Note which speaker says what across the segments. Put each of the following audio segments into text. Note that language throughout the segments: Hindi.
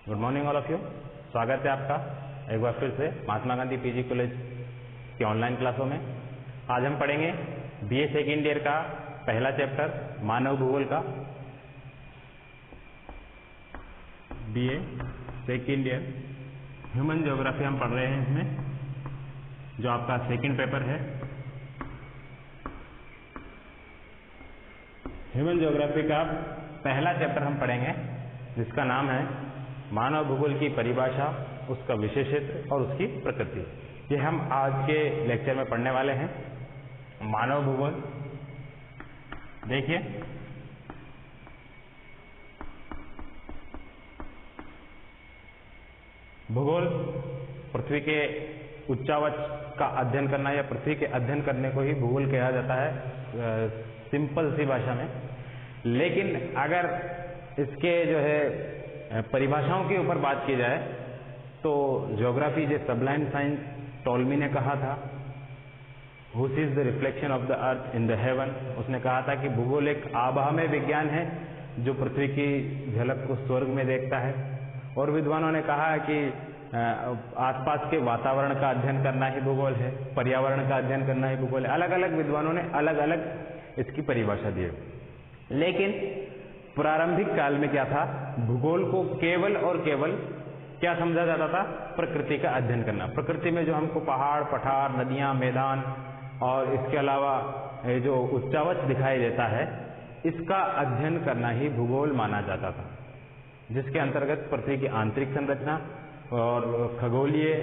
Speaker 1: Good morning all of you. स्वागत है आपका एक बार फिर से महात्मा गांधी पीजी कॉलेज की ऑनलाइन क्लासों में। आज हम पढ़ेंगे बीए सेकेंड ईयर का पहला चैप्टर मानव भूगोल का। BA second year human geography हम पढ़ रहे हैं इसमें, जो आपका सेकेंड पेपर है। ह्यूमन ज्योग्राफी का पहला चैप्टर हम पढ़ेंगे जिसका नाम है मानव भूगोल की परिभाषा, उसका विषय क्षेत्र और उसकी प्रकृति। ये हम आज के लेक्चर में पढ़ने वाले हैं। मानव भूगोल देखिए, भूगोल पृथ्वी के उच्चावच का अध्ययन करना या पृथ्वी के अध्ययन करने को ही भूगोल कहा जाता है सिंपल सी भाषा में। लेकिन अगर इसके जो है परिभाषाओं के ऊपर बात की जाए तो ज्योग्राफी जो सबलाइन साइंस टॉल्मी ने कहा था, हुच is the reflection of the earth in the haven. उसने कहा था कि भूगोल एक आभामय विज्ञान है जो पृथ्वी की झलक को स्वर्ग में देखता है। और विद्वानों ने कहा कि आसपास के वातावरण का अध्ययन करना ही भूगोल है, पर्यावरण का अध्ययन करना ही भूगोल है। अलग अलग विद्वानों ने अलग अलग इसकी परिभाषा दी। लेकिन प्रारंभिक काल में क्या था, भूगोल को केवल और केवल क्या समझा जाता था, प्रकृति का अध्ययन करना। प्रकृति में जो हमको पहाड़, पठार, नदियां, मैदान और इसके अलावा जो उच्चावच दिखाई देता है, इसका अध्ययन करना ही भूगोल माना जाता था, जिसके अंतर्गत पृथ्वी की आंतरिक संरचना और खगोलीय,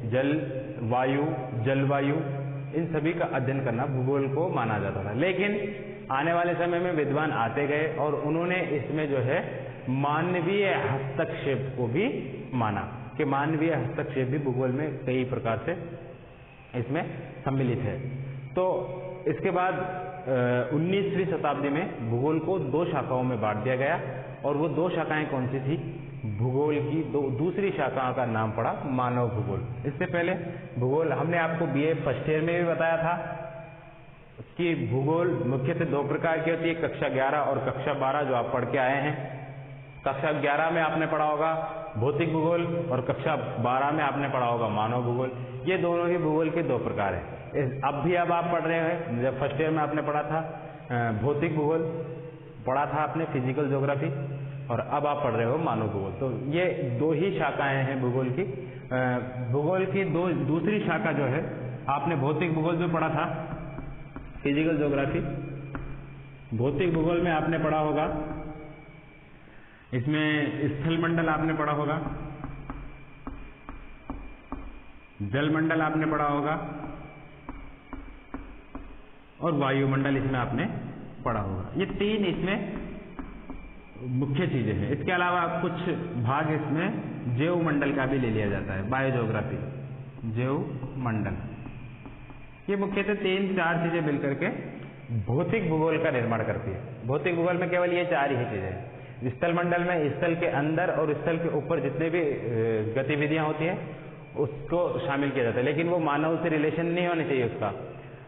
Speaker 1: जल, वायु, जलवायु, इन सभी का अध्ययन करना भूगोल को माना जाता था। लेकिन आने वाले समय में विद्वान आते गए और उन्होंने इसमें जो है मानवीय हस्तक्षेप को भी माना कि मानवीय हस्तक्षेप भी भूगोल में कई प्रकार से इसमें सम्मिलित है। तो इसके बाद 19वीं शताब्दी में भूगोल को दो शाखाओं में बांट दिया गया। और वो दो शाखाएं कौन सी थी? भूगोल की दूसरी शाखा का नाम पड़ा मानव भूगोल। इससे पहले भूगोल हमने आपको बीए फर्स्ट ईयर में भी बताया था कि भूगोल मुख्यतः दो प्रकार की होती है, कक्षा 11 और कक्षा 12 जो आप पढ़ के आए हैं। कक्षा 11 में आपने पढ़ा होगा भौतिक भूगोल और कक्षा 12 में आपने पढ़ा होगा मानव भूगोल। ये दोनों ही भूगोल के दो प्रकार हैं। अब आप पढ़ रहे हैं, जब फर्स्ट ईयर में आपने पढ़ा था भौतिक भूगोल, पढ़ा था आपने फिजिकल ज्योग्राफी, और अब आप पढ़ रहे हो मानव भूगोल। तो ये दो ही शाखाएं हैं भूगोल की। भूगोल की दूसरी शाखा जो है, आपने भौतिक भूगोल जो पढ़ा था, फिजिकल ज्योग्राफी, भौतिक भूगोल में आपने पढ़ा होगा, इसमें स्थलमंडल आपने पढ़ा होगा, जलमंडल आपने पढ़ा होगा और वायुमंडल इसमें आपने पढ़ा होगा। ये तीन इसमें मुख्य चीजें हैं। इसके अलावा कुछ भाग इसमें जैव मंडल का भी ले लिया जाता है, बायोज्योग्राफी, जैव मंडल। ये मुख्यतः 3-4 चीजें मिलकर के भौतिक भूगोल का निर्माण करती है। भौतिक भूगोल में केवल ये 4 ही चीजें हैं। स्थल मंडल में स्थल के अंदर और स्थल के ऊपर जितने भी गतिविधियां होती हैं उसको शामिल किया जाता है, लेकिन वो मानव से रिलेशन नहीं होनी चाहिए उसका।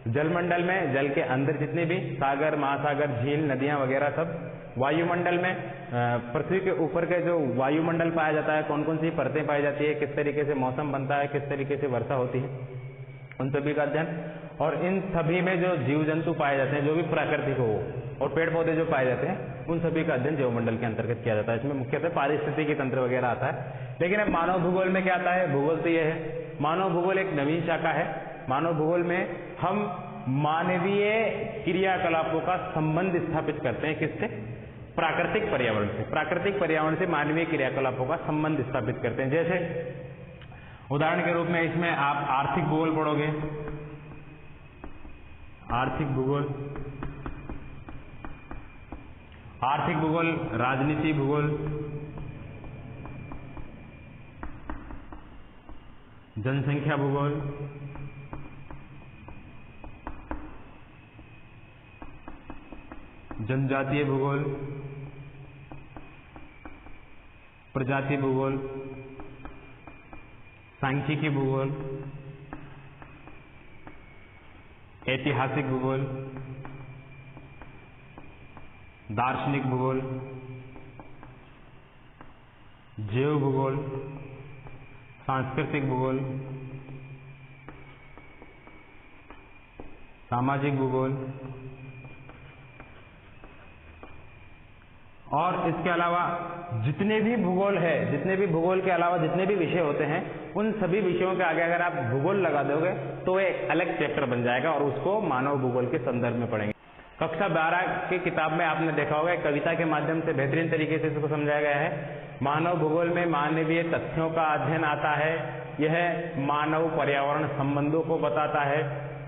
Speaker 1: जलमंडल में जल के अंदर जितने भी सागर, महासागर, झील, नदियां वगैरह सब। वायुमंडल में पृथ्वी के ऊपर के जो वायुमंडल पाया जाता है, कौन कौन सी परतें पाई जाती है, किस तरीके से मौसम बनता है, किस तरीके से वर्षा होती है, उन सभी का अध्ययन। और इन सभी में जो जीव जंतु पाए जाते हैं, जो भी प्राकृतिक हो, और पेड़ पौधे जो पाए जाते हैं, उन सभी का अध्ययन जैवमंडल के अंतर्गत किया जाता है। इसमें मुख्यतः पारिस्थितिकी तंत्र वगैरह आता है। लेकिन अब मानव भूगोल में क्या आता है? भूगोल तो यह है, मानव भूगोल एक नवीन शाखा है। मानव भूगोल में हम मानवीय क्रियाकलापों का संबंध स्थापित करते हैं। किससे? प्राकृतिक पर्यावरण से। प्राकृतिक पर्यावरण से मानवीय क्रियाकलापों का संबंध स्थापित करते हैं। जैसे उदाहरण के रूप में इसमें आप आर्थिक भूगोल पढ़ोगे, आर्थिक भूगोल, आर्थिक भूगोल, राजनीति भूगोल, जनसंख्या भूगोल, जनजातीय भूगोल, प्रजाति भूगोल, सांख्यिकी भूगोल, ऐतिहासिक भूगोल, दार्शनिक भूगोल, जैव भूगोल, सांस्कृतिक भूगोल, सामाजिक भूगोल और इसके अलावा जितने भी भूगोल है, जितने भी भूगोल के अलावा जितने भी विषय होते हैं, उन सभी विषयों के आगे अगर आप भूगोल लगा दोगे तो एक अलग चैप्टर बन जाएगा और उसको मानव भूगोल के संदर्भ में पढ़ेंगे। कक्षा 12 की किताब में आपने देखा होगा, कविता के माध्यम से बेहतरीन तरीके से इसको समझाया गया है। मानव भूगोल में मानवीय तथ्यों का अध्ययन आता है, यह मानव पर्यावरण संबंधों को बताता है,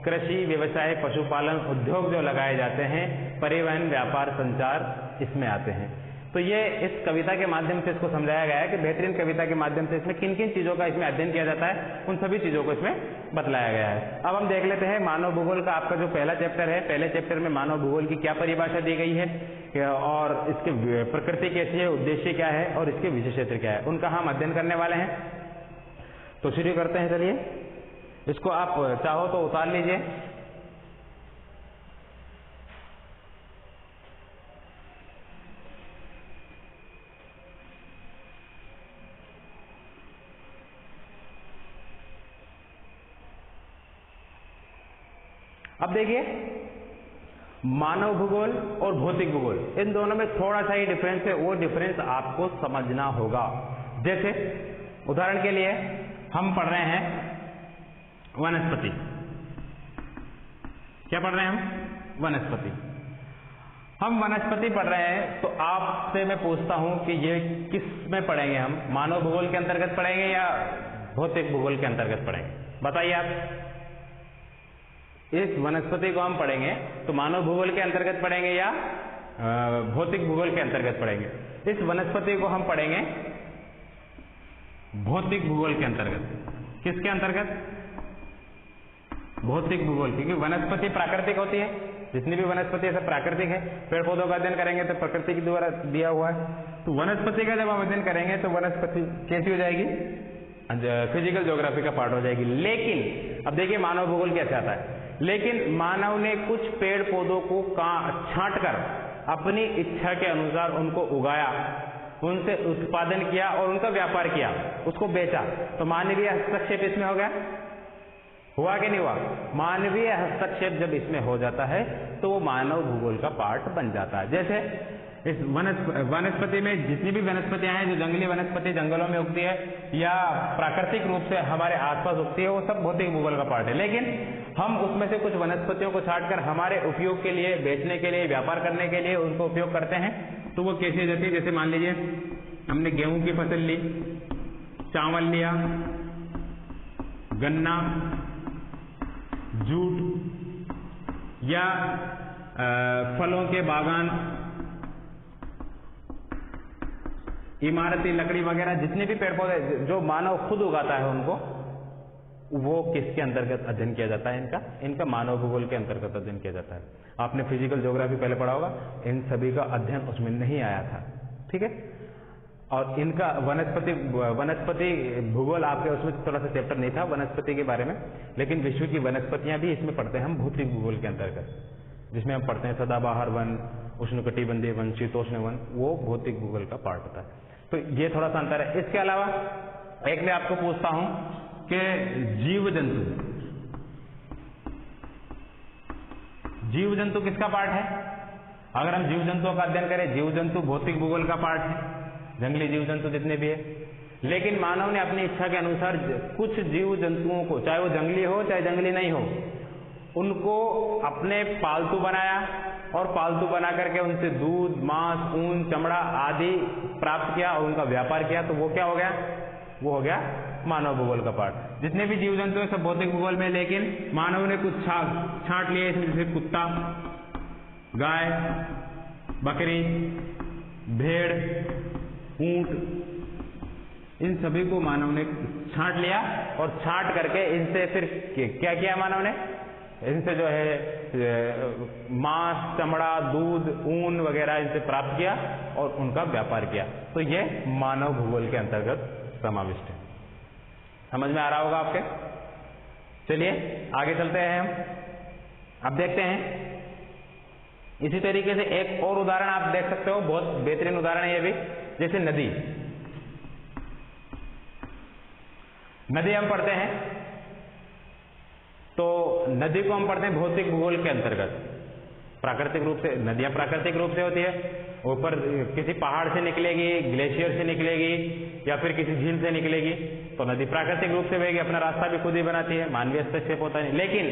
Speaker 1: कृषि, व्यवसाय, पशुपालन, उद्योग जो लगाए जाते हैं, परिवहन, व्यापार, संचार इसमें आते हैं। तो ये इस कविता के माध्यम से इसको समझाया गया है कि बेहतरीन कविता के माध्यम से इसमें किन किन चीजों का इसमें अध्ययन किया जाता है, उन सभी चीजों को इसमें बतलाया गया है। अब हम देख लेते हैं मानव भूगोल का आपका जो पहला चैप्टर है, पहले चैप्टर में मानव भूगोल की क्या परिभाषा दी गई है और इसकी प्रकृति कैसी है, उद्देश्य क्या है और इसके विषय क्षेत्र क्या है, उनका हम अध्ययन करने वाले हैं। तो शुरू करते हैं। चलिए, इसको आप चाहो तो उतार लीजिए। अब देखिए, मानव भूगोल और भौतिक भूगोल, इन दोनों में थोड़ा सा ही डिफरेंस है, वो डिफरेंस आपको समझना होगा। जैसे उदाहरण के लिए हम पढ़ रहे हैं वनस्पति। क्या पढ़ रहे हैं हम? वनस्पति। हम वनस्पति पढ़ रहे हैं तो आपसे मैं पूछता हूं कि ये किस में पढ़ेंगे हम? मानव भूगोल के अंतर्गत पढ़ेंगे या भौतिक भूगोल के अंतर्गत पढ़ेंगे? बताइए आप। इस वनस्पति को हम पढ़ेंगे तो मानव भूगोल के अंतर्गत पढ़ेंगे या भौतिक भूगोल के अंतर्गत पढ़ेंगे? इस वनस्पति को हम पढ़ेंगे भौतिक भूगोल के अंतर्गत। किसके अंतर्गत? भौतिक भूगोल, क्योंकि वनस्पति प्राकृतिक होती है, जितनी भी वनस्पति है सब प्राकृतिक है। पेड़ पौधों का अध्ययन करेंगे तो प्रकृति के द्वारा दिया हुआ है। तो वनस्पति का जब हम अध्ययन करेंगे तो वनस्पति कैसी हो जाएगी? फिजिकल ज्योग्राफी का पार्ट हो जाएगी। लेकिन अब देखिए मानव भूगोल कैसे आता है। लेकिन मानव ने कुछ पेड़ पौधों को छांट कर अपनी इच्छा के अनुसार उनको उगाया, उनसे उत्पादन किया और उनका व्यापार किया, उसको बेचा। तो मानवीय हस्तक्षेप इसमें हो गया? हुआ कि नहीं हुआ? मानवीय हस्तक्षेप जब इसमें हो जाता है तो वो मानव भूगोल का पार्ट बन जाता है। जैसे इस वनस्पति में जितनी भी वनस्पतियां हैं, जो जंगली वनस्पति जंगलों में उगती है या प्राकृतिक रूप से हमारे आसपास उगती है, वो सब भौतिक भूगोल का पार्ट है। लेकिन हम उसमें से कुछ वनस्पतियों को छांटकर हमारे उपयोग के लिए, बेचने के लिए, व्यापार करने के लिए उनको उपयोग करते हैं। तो वो कैसी हो जाती है? जैसे मान लीजिए हमने गेहूं की फसल ली, चावल लिया, गन्ना, जूट या फलों के बागान, इमारती लकड़ी वगैरह, जितने भी पेड़ पौधे जो मानव खुद उगाता है उनको, वो किसके अंतर्गत अध्ययन किया जाता है? इनका मानव भूगोल के अंतर्गत अध्ययन किया जाता है। आपने फिजिकल ज्योग्राफी पहले पढ़ा होगा, इन सभी का अध्ययन उसमें नहीं आया था, ठीक है। और इनका वनस्पति भूगोल आपके उसमें थोड़ा सा चैप्टर नहीं था वनस्पति के बारे में, लेकिन विश्व की वनस्पतियां भी इसमें पढ़ते हैं हम भौतिक भूगोल के अंतर्गत, जिसमें हम पढ़ते हैं सदाबहार वन, उष्णकटिबंधीय वन, शीतोष्ण वन, वो भौतिक भूगोल का पार्ट होता है। तो ये थोड़ा सा अंतर है। इसके अलावा एक मैं आपको पूछता हूं कि जीव जंतु किसका पार्ट है? अगर हम जीव जंतुओं का अध्ययन करें, जीव जंतु भौतिक भूगोल का पार्ट है, जंगली जीव जंतु जितने भी है। लेकिन मानव ने अपनी इच्छा के अनुसार कुछ जीव जंतुओं को, चाहे वो जंगली हो चाहे जंगली नहीं हो, उनको अपने पालतू बनाया और पालतू बना करके उनसे दूध, मांस, ऊन, चमड़ा आदि प्राप्त किया और उनका व्यापार किया। तो वो क्या हो गया? वो हो गया मानव भूगोल का पार्ट। जितने भी जीव जंतु हैं सब भौतिक भूगोल में, लेकिन मानव ने कुछ छांट लिए, इसमें जैसे कुत्ता, गाय, बकरी, भेड़, ऊंट, इन सभी को मानव ने छांट लिया और छांट करके इनसे फिर क्या किया मानव ने? इनसे जो है मांस, चमड़ा, दूध, ऊन वगैरह इनसे प्राप्त किया और उनका व्यापार किया। तो ये मानव भूगोल के अंतर्गत समाविष्ट है। समझ में आ रहा होगा आपके? चलिए आगे चलते हैं हम। अब देखते हैं इसी तरीके से एक और उदाहरण आप देख सकते हो, बहुत बेहतरीन उदाहरण है ये भी। जैसे नदी, नदी हम पढ़ते हैं तो नदी को हम पढ़ते हैं भौतिक भूगोल के अंतर्गत। प्राकृतिक रूप से नदियां प्राकृतिक रूप से होती है, ऊपर किसी पहाड़ से निकलेगी, ग्लेशियर से निकलेगी या फिर किसी झील से निकलेगी, तो नदी प्राकृतिक रूप से बहेगी, अपना रास्ता भी खुद ही बनाती है, मानवीय हस्तक्षेप होता है। लेकिन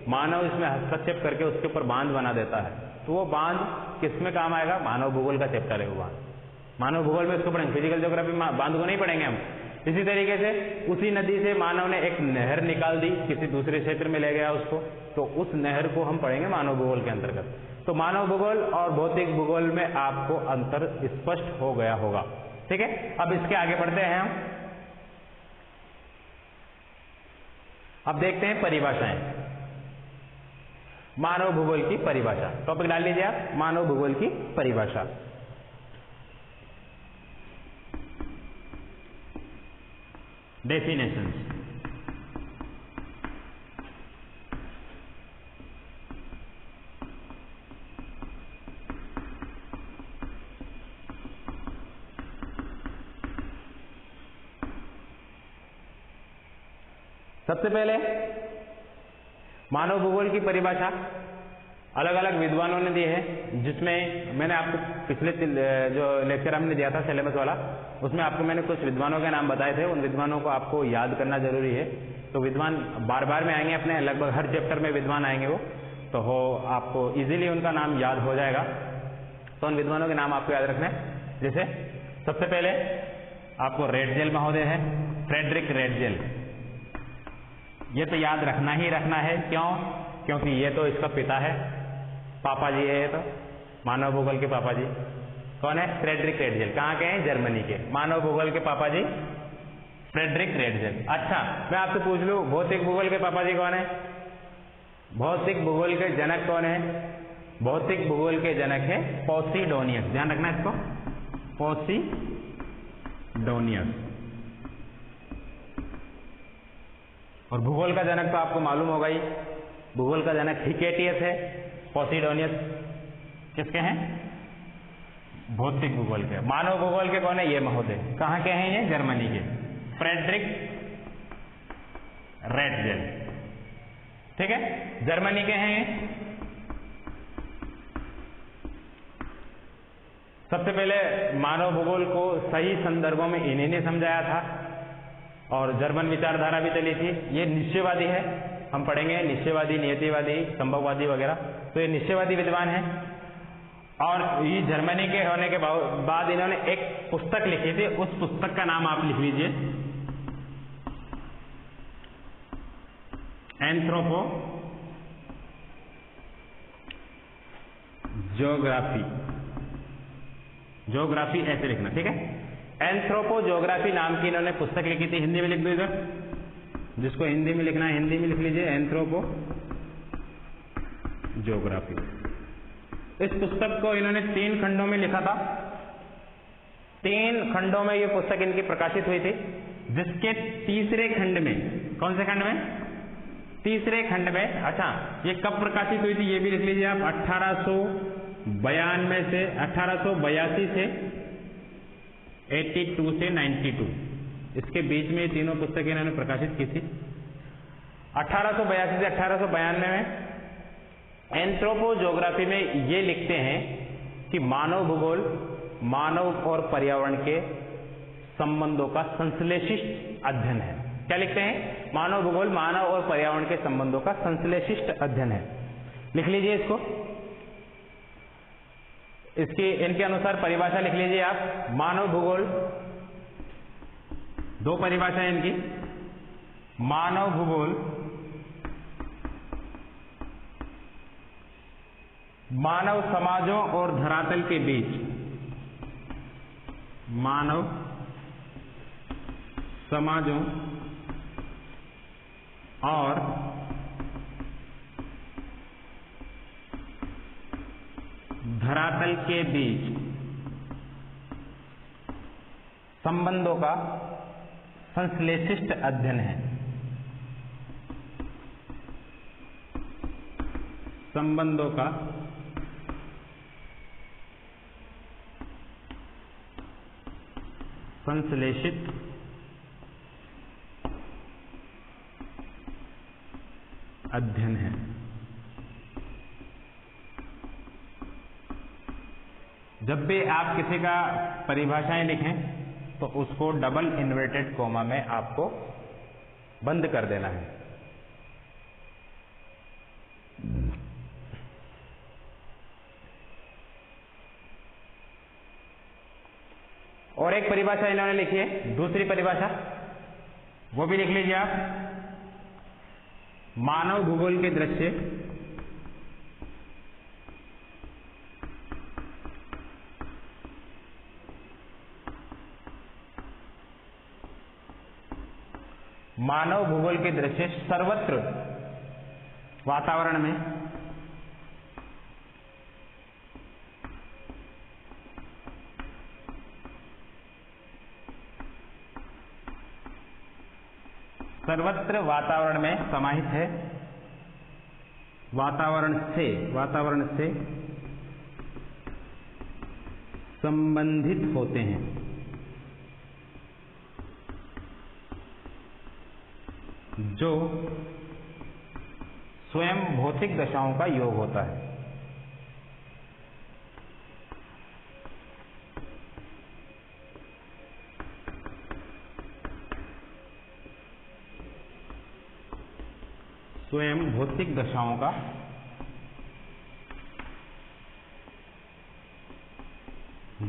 Speaker 1: मानव इसमें हस्तक्षेप करके उसके ऊपर बांध बना देता है, तो वो बांध किस में काम आएगा? मानव भूगोल का चैप्टर है वो बांध, मानव भूगोल में उसको पढ़ेंगे। फिजिकल ज्योग्राफी में बांध को नहीं पढ़ेंगे हम। इसी तरीके से उसी नदी से मानव ने एक नहर निकाल दी, किसी दूसरे क्षेत्र में ले गया उसको, तो उस नहर को हम पढ़ेंगे मानव भूगोल के अंतर्गत। तो मानव भूगोल और भौतिक भूगोल में आपको अंतर स्पष्ट हो गया होगा। ठीक है, अब इसके आगे बढ़ते हैं हम। अब देखते हैं परिभाषाएं। मानव भूगोल की परिभाषा, टॉपिक डाल लीजिए आप, मानव भूगोल की परिभाषा। डेफिनेशंस। सबसे पहले मानव भूगोल की परिभाषा अलग अलग विद्वानों ने दी है, जिसमें मैंने आपको पिछले जो लेक्चर हमने दिया था सिलेबस वाला, उसमें आपको मैंने कुछ विद्वानों के नाम बताए थे। उन विद्वानों को आपको याद करना जरूरी है। तो विद्वान बार बार में आएंगे, अपने लगभग हर चैप्टर में विद्वान आएंगे वो, तो हो आपको इजीली उनका नाम याद हो जाएगा। तो उन विद्वानों के नाम आपको याद रखना है। जैसे सबसे पहले आपको रेटजेल महोदय है, फ्रेडरिक रेटजेल। ये तो याद रखना ही रखना है, क्यों? क्योंकि ये तो इसका पिता है, पापा जी है। ये तो मानव भूगोल के पापा जी कौन है? Friedrich Ratzel. कहाँ के हैं? जर्मनी के। मानव भूगोल के पापा जी फ्रेडरिक रेटजेल। अच्छा, मैं आपसे पूछ लूं, भौतिक भूगोल के पापा जी कौन है? भौतिक भूगोल के जनक कौन है? भौतिक भूगोल के जनक है पोसिडोनियस। ध्यान रखना इसको, पोसिडोनियस। और भूगोल का जनक तो आपको मालूम होगा ही, भूगोल का जनक हिकेटियस है। पोसिडोनियस किसके हैं? भौतिक भूगोल के। मानव भूगोल के कौन है? ये महोदय। कहाँ के हैं ये? जर्मनी के, फ्रेडरिक रेटजेल। ठीक है, जर्मनी के हैं ये। सबसे पहले मानव भूगोल को सही संदर्भों में इन्हीं ने समझाया था, और जर्मन विचारधारा भी चली थी। ये निश्चयवादी है, हम पढ़ेंगे निश्चयवादी, नियतिवादी, संभववादी वगैरह। तो ये निश्चयवादी विद्वान है। और ये जर्मनी के होने के बाद इन्होंने एक पुस्तक लिखी थी, उस पुस्तक का नाम आप लिख लीजिए, एंथ्रोपो ज्योग्राफी। ज्योग्राफी ऐसे लिखना, ठीक है। एंथ्रोपो ज्योग्राफी नाम की इन्होंने पुस्तक लिखी थी। हिंदी में लिख दो इधर, जिसको हिंदी में लिखना है हिंदी में लिख लीजिए, एंथ्रोपो ज्योग्राफी। इस पुस्तक को इन्होंने 3 खंडों में लिखा था। 3 खंडों में ये पुस्तक इनकी प्रकाशित हुई थी, जिसके तीसरे खंड में, कौन से खंड में? तीसरे खंड में। अच्छा, ये कब प्रकाशित हुई थी ये भी लिख लीजिए आप, 1882 से 1882 से 82 से 92, इसके बीच में ये तीनों पुस्तकें इन्होंने प्रकाशित की थी। 1882 से 1892 में एंथ्रोपो ज्योग्राफी में ये लिखते हैं कि मानव भूगोल मानव और पर्यावरण के संबंधों का संश्लेषित अध्ययन है। क्या लिखते हैं? मानव भूगोल मानव और पर्यावरण के संबंधों का संश्लेषित अध्ययन है। लिख लीजिए इसको, इसकी इनके अनुसार परिभाषा लिख लीजिए आप। मानव भूगोल, 2 परिभाषाएं इनकी। मानव भूगोल मानव समाजों और धरातल के बीच, मानव समाजों और धरातल के बीच संबंधों का संश्लेषित अध्ययन है। संबंधों का संश्लेषित अध्ययन है। जब भी आप किसी का परिभाषाएं लिखें तो उसको डबल इन्वर्टेड कोमा में आपको बंद कर देना है। और एक परिभाषा इन्होंने लिखी है, दूसरी परिभाषा, वो भी लिख लीजिए आप। मानव भूगोल के दृश्य मानव भूगोल के दृश्य सर्वत्र वातावरण में समाहित है। वातावरण से संबंधित होते हैं, जो स्वयं भौतिक दशाओं का योग होता है। स्वयं भौतिक दशाओं का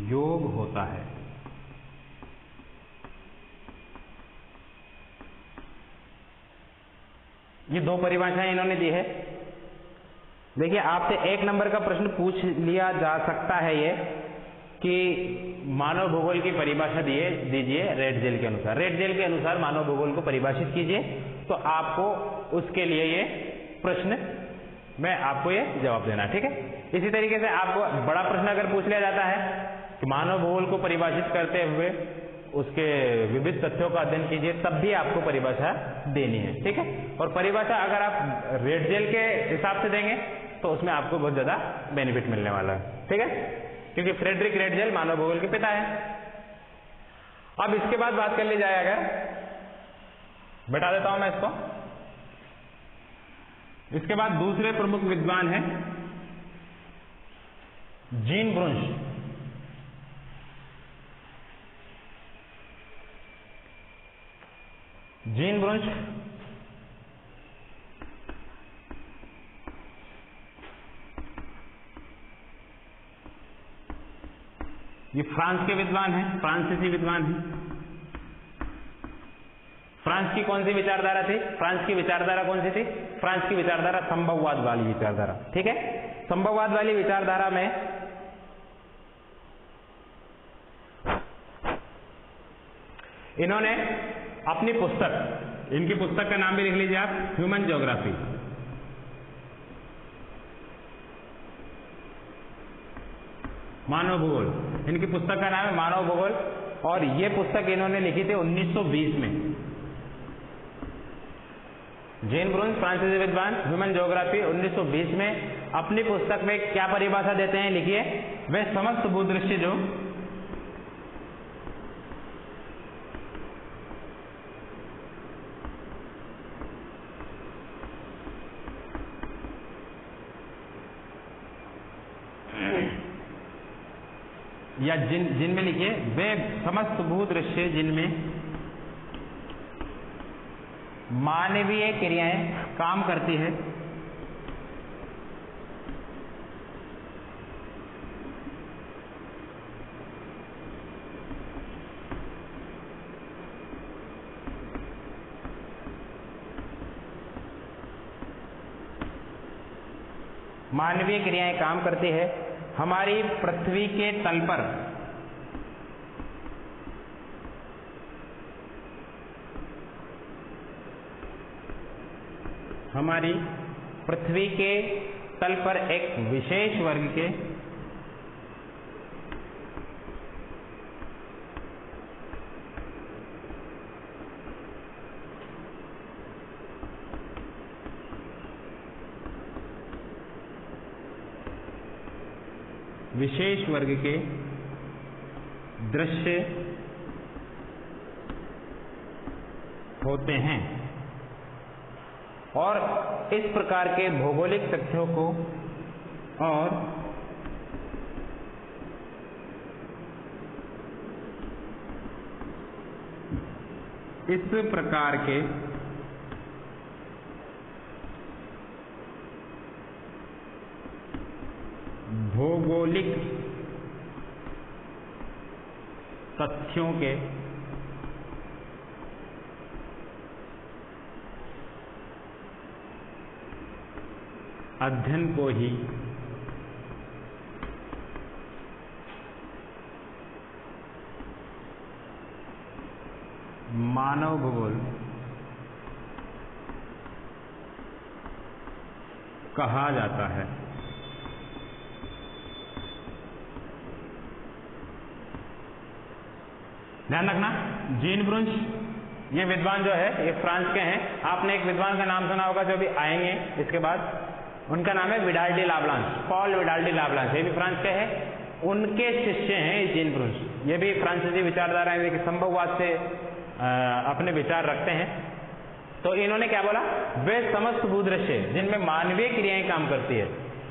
Speaker 1: योग होता है। ये दो परिभाषाएं इन्होंने दी है। देखिए, आपसे एक नंबर का प्रश्न पूछ लिया जा सकता है ये कि मानव भूगोल की परिभाषा दीजिए रेड जेल के अनुसार। रेड जेल के अनुसार मानव भूगोल को परिभाषित कीजिए, तो आपको उसके लिए ये प्रश्न में आपको ये जवाब देना है। ठीक है। इसी तरीके से आपको बड़ा प्रश्न अगर पूछ लिया जाता है कि मानव भूगोल को परिभाषित करते हुए उसके विविध तथ्यों का अध्ययन कीजिए, तब भी आपको परिभाषा देनी है। ठीक है। और परिभाषा अगर आप रेड जेल के हिसाब से देंगे तो उसमें आपको बहुत ज्यादा बेनिफिट मिलने वाला है। ठीक है, क्योंकि फ्रेडरिक रेड जेल मानव भूगोल के पिता है। अब इसके बाद बात कर ली जाए, अगर बैठा देता हूं मैं इसको। इसके बाद दूसरे प्रमुख विद्वान हैं जीन ब्रुंश। जीन ब्रुंश ये फ्रांस के विद्वान हैं, फ्रांसीसी विद्वान हैं। फ्रांस की कौन सी विचारधारा थी? फ्रांस की विचारधारा कौन सी थी? फ्रांस की विचारधारा संभववाद वाली विचारधारा। ठीक है। संभववाद वाली विचारधारा में इन्होंने अपनी पुस्तक, इनकी पुस्तक का नाम भी लिख लीजिए आप, ह्यूमन ज्योग्राफी। मानव भूगोल, इनकी पुस्तक का नाम है मानव भूगोल। और ये पुस्तक इन्होंने लिखी थी 1920 में। जीन ब्रुंश फ्रांसीसी विद्वान, ह्यूमन ज्योग्राफी, 1920 में अपनी पुस्तक में क्या परिभाषा देते हैं, लिखिए। वे समस्त भूदृश्य जो या जिनमें लिखिए, वे समस्त भूदृश्य जिनमें मानवीय क्रियाएं काम करती है, मानवीय क्रियाएं काम करती है, हमारी पृथ्वी के तल पर हमारी पृथ्वी के तल पर एक विशेष वर्ग के दृश्य होते हैं। और इस प्रकार के भौगोलिक तथ्यों को भौगोलिक तथ्यों के अध्ययन को ही मानव भूगोल कहा जाता है। ध्यान रखना, जीन ब्रुंच ये विद्वान जो है ये फ्रांस के हैं। आपने एक विद्वान का नाम सुना होगा जो भी आएंगे इसके बाद, उनका नाम है Vidal de Lablache, Paul Vidal de Lablache. ये भी फ्रांस के हैं, उनके शिष्य हैं जीन ब्रुंच। ये भी फ्रांसीसी विचारधारा है, संभववाद से अपने विचार रखते हैं। तो इन्होंने क्या बोला, वे समस्त भूदृश्य जिनमें मानवीय क्रियाएं काम करती है,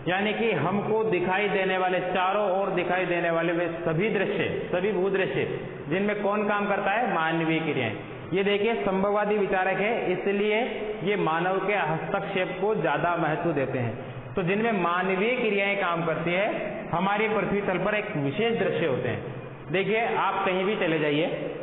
Speaker 1: यानी कि हमको दिखाई देने वाले, चारों ओर दिखाई देने वाले वे सभी दृश्य, सभी भूदृश्य जिनमें कौन काम करता है, मानवीय क्रियाएं। ये देखिए संभववादी विचारक है, इसलिए ये मानव के हस्तक्षेप को ज्यादा महत्व देते हैं। तो जिनमें मानवीय क्रियाएं काम करती है, हमारी पृथ्वी तल पर एक विशेष दृश्य होते हैं। देखिए आप कहीं भी चले जाइए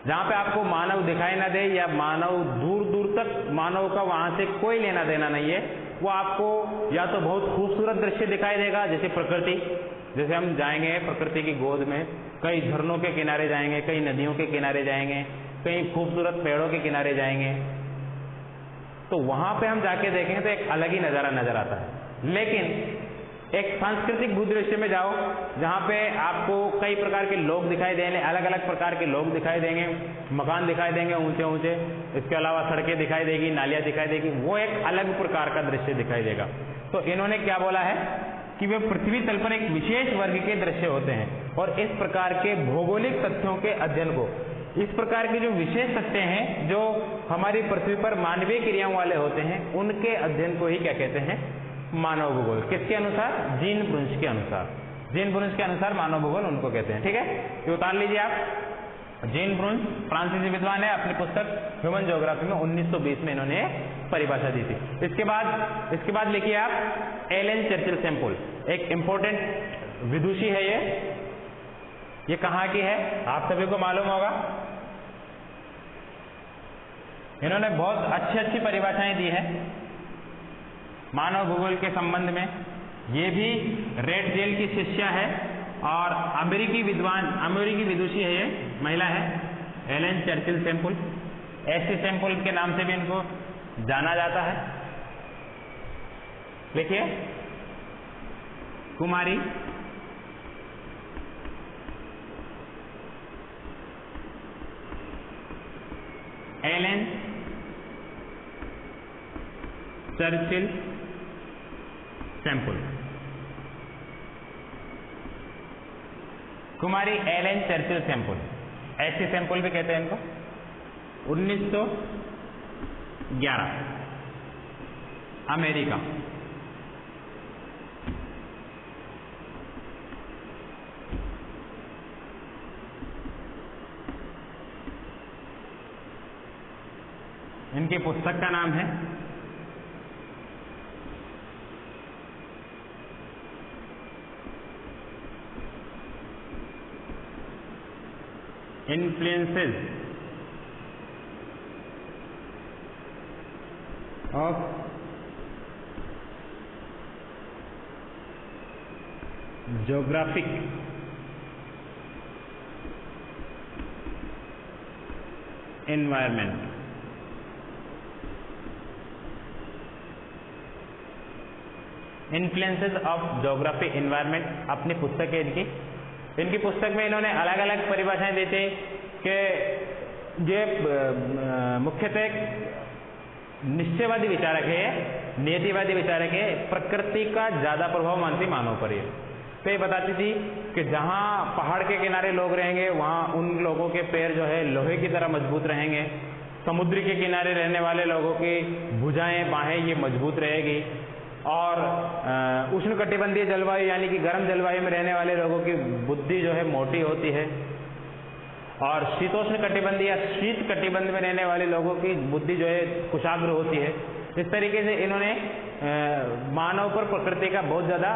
Speaker 1: जहां पे आपको मानव दिखाई ना दे, या मानव दूर दूर तक मानव का वहां से कोई लेना देना नहीं है, वो आपको या तो बहुत खूबसूरत दृश्य दिखाई देगा, जैसे प्रकृति, जैसे हम जाएंगे प्रकृति की गोद में, कई झरनों के किनारे जाएंगे, कई नदियों के किनारे जाएंगे, कई खूबसूरत पेड़ों के किनारे जाएंगे, तो वहां पे हम जाके देखेंगे तो एक अलग ही नजारा नजर आता है। लेकिन एक सांस्कृतिक भूदृश्य में जाओ जहां पे आपको कई प्रकार के लोग दिखाई देंगे, अलग अलग प्रकार के लोग दिखाई देंगे, मकान दिखाई देंगे ऊंचे ऊंचे, इसके अलावा सड़कें दिखाई देगी, नालियां दिखाई देगी, वो एक अलग प्रकार का दृश्य दिखाई देगा। तो इन्होंने क्या बोला है कि वे पृथ्वी तल पर एक विशेष वर्ग के दृश्य होते हैं, और इस प्रकार के भौगोलिक तथ्यों के अध्ययन को, इस प्रकार के जो विशेष तथ्य हैं जो हमारी पृथ्वी पर मानवीय क्रियाओं वाले होते हैं, उनके अध्ययन को ही क्या कहते हैं, मानव भूगोल। किसके अनुसार, जीन ब्रुंच के अनुसार। जीन ब्रुंच के अनुसार मानव भूगोल उनको कहते हैं। ठीक है, ये उतार लीजिए आप। जीन ब्रुंच फ्रांसीसी विद्वान है, अपनी पुस्तक ह्यूमन ज्योग्राफी में 1920 में इन्होंने परिभाषा दी थी। इसके बाद लिखिए आप एलन चर्चिल सैंपल, एक इंपॉर्टेंट विदुषी है ये कहां की है आप सभी को मालूम होगा। इन्होंने बहुत अच्छी परिभाषाएं दी है मानव भूगोल के संबंध में। ये भी रेड जेल की शिष्या है और अमेरिकी विदुषी है, ये महिला है, एलन चर्चिल सैंपल, ऐसे सैंपल के नाम से भी इनको जाना जाता है। देखिए, कुमारी एलन चर्चिल सैंपल, कुमारी एलन चर्चिल सैंपल, ऐसे सैंपल भी कहते हैं इनको। 1911 अमेरिका। इनकी पुस्तक का नाम है influences of geographic environment. Influences of geography environment अपनी पुस्तक है इनकी पुस्तक में इन्होंने अलग अलग परिभाषाएं दी थी कि ये मुख्यतः निश्चयवादी विचारक है, नियतिवादी विचारक है, प्रकृति का ज्यादा प्रभाव मानती मानव पर है। तो ये बताती थी कि जहां पहाड़ के किनारे लोग रहेंगे वहां उन लोगों के पैर जो है लोहे की तरह मजबूत रहेंगे, समुद्र के किनारे रहने वाले लोगों की भुजाएं बाहें ये मजबूत रहेगी, और उष्णकटिबंधीय जलवायु यानी कि गर्म जलवायु में रहने वाले लोगों की बुद्धि जो है मोटी होती है, और शीतोष्ण कटिबंधीय या शीत कटिबंध में रहने वाले लोगों की बुद्धि जो है कुशाग्र होती है। इस तरीके से इन्होंने मानव पर प्रकृति का बहुत ज्यादा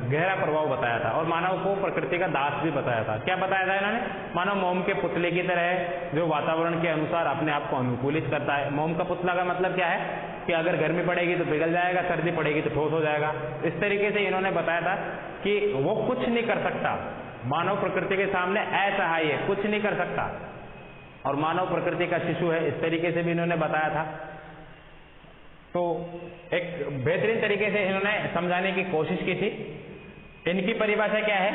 Speaker 1: गहरा प्रभाव बताया था, और मानव को प्रकृति का दास भी बताया था। क्या बताया था इन्होंने? मानव मोम के पुतले की तरह है जो वातावरण के अनुसार अपने आप को अनुकूलित करता है। मोम का पुतला का मतलब क्या है कि अगर गर्मी पड़ेगी तो पिघल जाएगा, सर्दी पड़ेगी तो ठोस हो जाएगा। इस तरीके से इन्होंने बताया था कि वो कुछ नहीं कर सकता, मानव प्रकृति के सामने असहाय है, कुछ नहीं कर सकता, और मानव प्रकृति का शिशु है। इस तरीके से भी इन्होंने बताया था। तो एक बेहतरीन तरीके से इन्होंने समझाने की कोशिश की थी। इनकी परिभाषा क्या है?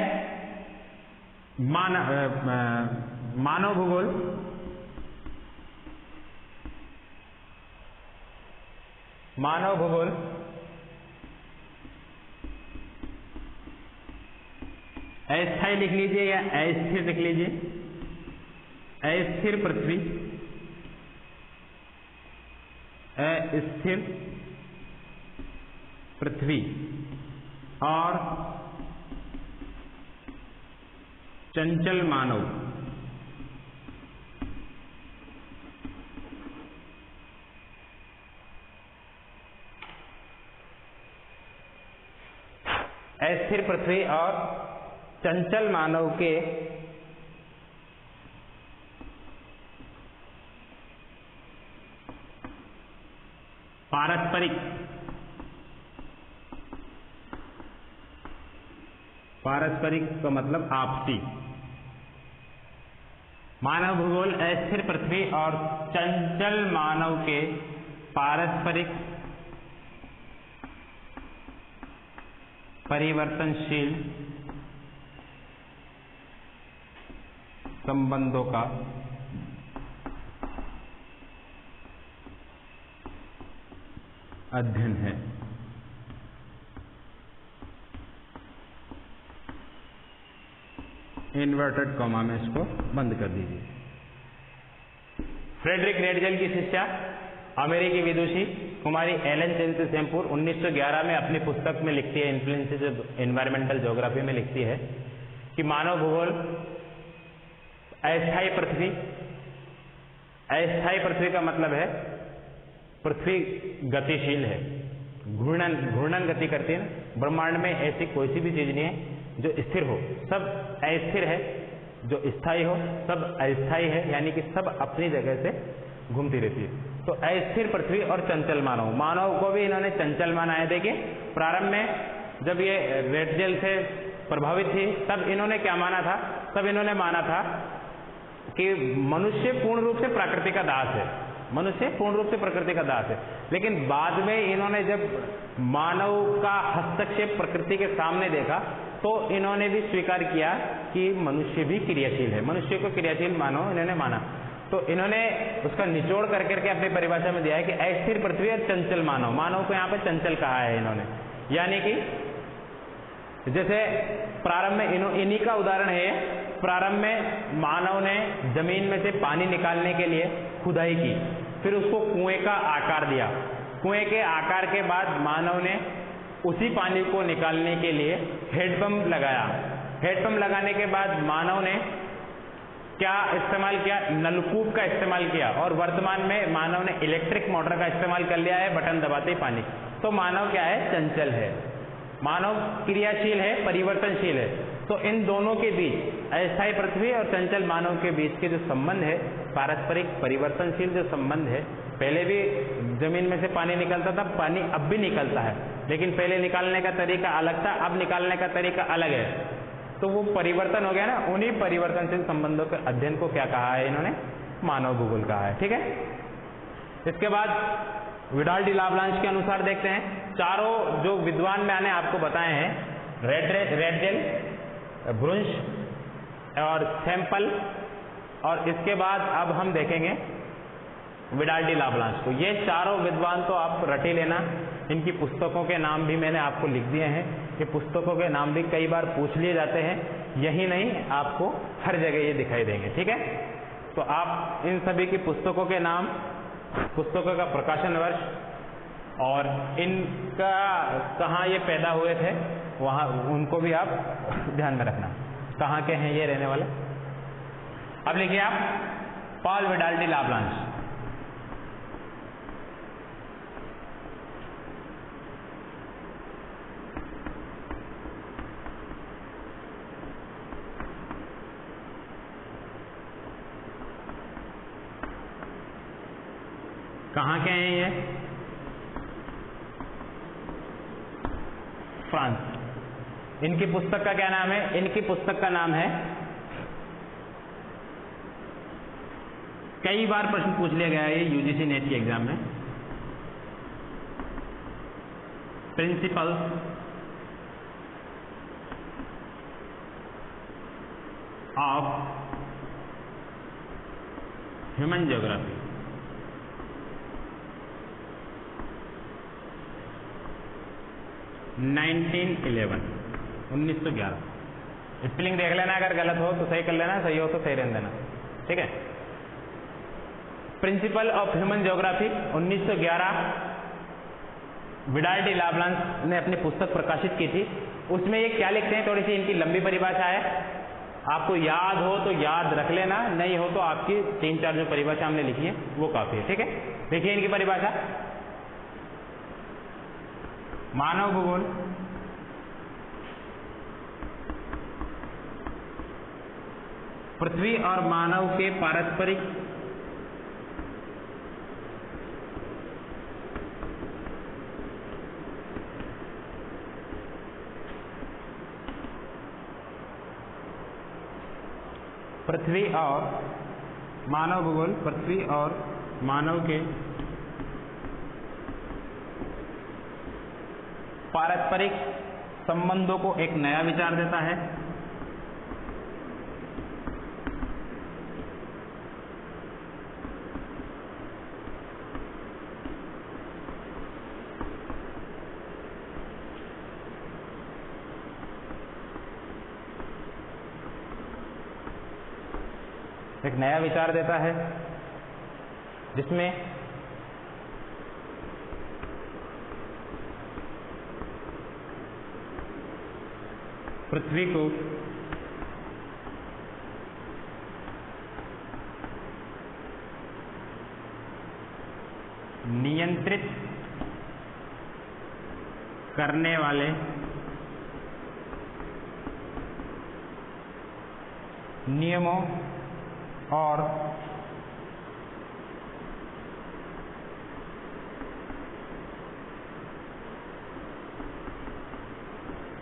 Speaker 1: मानव भूगोल अस्थायी लिख लीजिए या अस्थिर लिख लीजिए। अस्थिर पृथ्वी, अस्थिर पृथ्वी और चंचल मानव। अस्थिर पृथ्वी और चंचल मानव के पारस्परिक का मतलब आपसी। मानव भूगोल अस्थिर पृथ्वी और चंचल मानव के पारस्परिक परिवर्तनशील संबंधों का अध्ययन है। इन्वर्टेड कॉमा में इसको बंद कर दीजिए। फ्रेडरिक नेटजल की शिष्या अमेरिकी विदुषी कुमारी एलन चेम्पुर 1911 में अपनी पुस्तक में लिखती है, इन्फ्लुएंसेस ऑफ एनवायरमेंटल ज्योग्राफी में लिखती है कि मानव भूगोल अस्थायी पृथ्वी का मतलब है पृथ्वी गतिशील है, घूर्णन गति करती है। ब्रह्मांड में ऐसी कोई सी भी चीज नहीं है जो स्थिर हो, सब अस्थिर है। जो स्थायी हो सब अस्थायी है, यानी कि सब अपनी जगह से घूमती रहती है। तो अस्थिर पृथ्वी और चंचल मानव को भी इन्होंने चंचल माना है। देखिए प्रारंभ में जब ये रेटजेल से प्रभावित थी तब इन्होंने क्या माना था? तब इन्होंने माना था कि मनुष्य पूर्ण रूप से प्रकृति का दास है, मनुष्य पूर्ण रूप से प्रकृति का दास है। लेकिन बाद में इन्होंने जब मानव का हस्तक्षेप प्रकृति के सामने देखा तो इन्होंने भी स्वीकार किया कि मनुष्य भी क्रियाशील है, मनुष्य को क्रियाशील मानव इन्होंने माना। तो इन्होंने उसका निचोड़ करके अपनी परिभाषा में दिया है कि अस्थिर पृथ्वी और चंचल मानव को यहाँ पे चंचल कहा है इन्होंने। यानी कि जैसे प्रारंभ में इन्हीं का उदाहरण है, प्रारंभ में मानव ने जमीन में से पानी निकालने के लिए खुदाई की, फिर उसको कुएं का आकार दिया। कुएं के आकार के बाद मानव ने उसी पानी को निकालने के लिए हेडपंप लगाया। हेडपंप लगाने के बाद मानव ने क्या इस्तेमाल किया? नलकूप का इस्तेमाल किया, और वर्तमान में मानव ने इलेक्ट्रिक मोटर का इस्तेमाल कर लिया है, बटन दबाते ही पानी। तो मानव क्या है? चंचल है। मानव क्रियाशील है, परिवर्तनशील है। तो इन दोनों के बीच, अस्थायी पृथ्वी और चंचल मानव के बीच के जो संबंध है, पारस्परिक परिवर्तनशील जो संबंध है, पहले भी जमीन में से पानी निकलता था, पानी अब भी निकलता है, लेकिन पहले निकालने का तरीका अलग था, अब निकालने का तरीका अलग है। तो वो परिवर्तन हो गया ना, उन्हीं परिवर्तनशील संबंधों के अध्ययन को क्या कहा है इन्होंने? मानव भूगोल कहा है। ठीक है। इसके बाद विडाल डी लाब्लांश के अनुसार देखते हैं, चारों जो विद्वान मैंने आपको बताए हैं, रेटजेल, ब्रुंश और सैंपल, और इसके बाद अब हम देखेंगे विडाल डी लाब्लांश को। ये चारों विद्वान तो आप रटे लेना, इनकी पुस्तकों के नाम भी मैंने आपको लिख दिए हैं। ये पुस्तकों के नाम भी कई बार पूछ लिए जाते हैं, यही नहीं आपको हर जगह ये दिखाई देंगे। ठीक है। तो तो आप इन सभी की पुस्तकों के नाम, पुस्तकों का प्रकाशन वर्ष और इनका कहाँ ये पैदा हुए थे वहाँ उनको भी आप ध्यान में रखना, कहाँ के हैं ये रहने वाले। अब लिखिए आप पॉल विडाल डी लाप्लांश। कहाँ के हैं ये? फ्रांस। इनकी पुस्तक का क्या नाम है? इनकी पुस्तक का नाम है, कई बार प्रश्न पूछ लिया गया है ये यूजीसी नेट के एग्जाम में, principles of human geography. 1911। Spelling देख लेना, अगर गलत हो तो सही कर लेना, सही हो तो सही रहने देना, ठीक है। Principle of human geography 1911 Vidal de Lablache ने अपनी पुस्तक प्रकाशित की थी। उसमें ये क्या लिखते हैं, थोड़ी सी इनकी लंबी परिभाषा है, आपको याद हो तो याद रख लेना, नहीं हो तो आपकी 3-4 जो परिभाषा हमने लिखी है वो काफी है, ठीक है। देखिए इनकी परिभाषा, मानव भूगोल पृथ्वी और मानव के पारस्परिक पृथ्वी और मानव भूगोल पृथ्वी और मानव के पारस्परिक संबंधों को एक नया विचार देता है। एक नया विचार देता है जिसमें पृथ्वी को नियंत्रित करने वाले नियमों और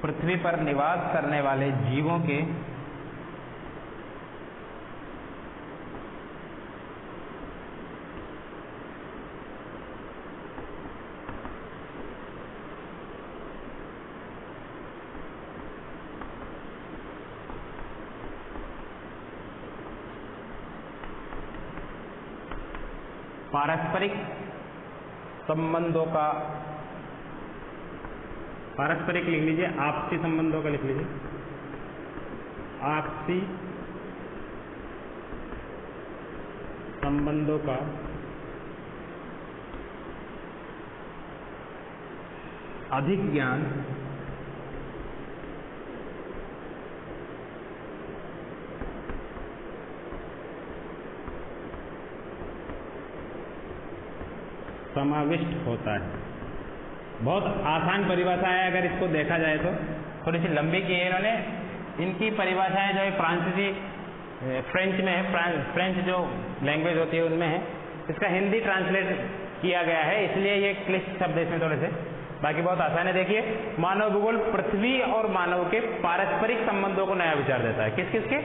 Speaker 1: पृथ्वी पर निवास करने वाले जीवों के पारस्परिक संबंधों का, पारस्परिक लिख लीजिए, आपसी संबंधों का लिख लीजिए, आपसी संबंधों का अधिक ज्ञान समाविष्ट होता है। बहुत आसान परिभाषा है, अगर इसको देखा जाए तो थोड़ी सी लंबी की है इन्होंने। इनकी परिभाषाएं जो है फ्रांसीसी फ्रेंच में है, फ्रेंच जो लैंग्वेज होती है उनमें है, इसका हिंदी ट्रांसलेट किया गया है, इसलिए ये क्लिष्ट शब्द इसमें थोड़े से, बाकी बहुत आसान है। देखिए, मानव भूगोल पृथ्वी और मानव के पारस्परिक संबंधों को नया विचार देता है। किस किसके?